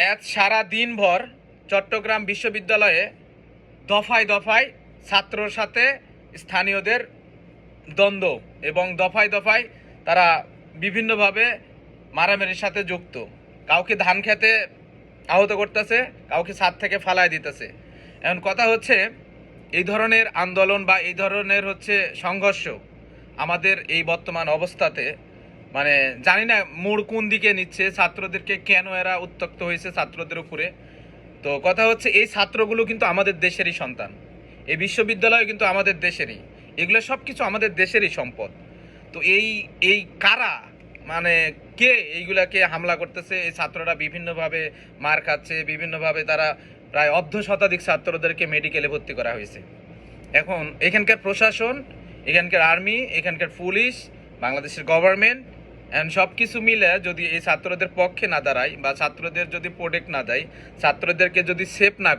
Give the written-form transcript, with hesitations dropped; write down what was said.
আজ সারা দিনভর চট্টগ্রাম বিশ্ববিদ্যালয়ে দফায় দফায় ছাত্রর সাথে স্থানীয়দের দ্বন্দ্ব এবং দফায় দফায় তারা বিভিন্নভাবে মারামারির সাথে যুক্ত। কাউকে ধান খেতে আহত করতেছে, কাউকে ছাদ থেকে ফালায় দিতেছে। এখন কথা হচ্ছে, এই ধরনের আন্দোলন বা এই ধরনের সংঘর্ষ আমাদের এই বর্তমান অবস্থাতে মানে জানি না মোড় কোন দিকে নিচ্ছে, ছাত্রদেরকে কেন এরা উত্ত্যক্ত হয়েছে ছাত্রদের উপরে। তো কথা হচ্ছে, এই ছাত্রগুলো কিন্তু আমাদের দেশেরই সন্তান, এই বিশ্ববিদ্যালয় কিন্তু আমাদের দেশেরই, এগুলো সব কিছু আমাদের দেশেরই সম্পদ। তো এই এই কারা মানে কে এইগুলাকে হামলা করতেছে? এই ছাত্ররা বিভিন্নভাবে মার খাচ্ছে, বিভিন্নভাবে তারা প্রায় অর্ধ শতাধিক ছাত্রদেরকে মেডিকেলে ভর্তি করা হয়েছে। এখন এখানকার প্রশাসন, এখানকার আর্মি, এখানকার পুলিশ, বাংলাদেশের গভর্নমেন্ট অ্যান্ড সব কিছু মিলে যদি এই ছাত্রদের পক্ষে না দাঁড়ায় বা ছাত্রদের যদি প্রোটেক্ট না দেয়, ছাত্রদেরকে যদি সেফ না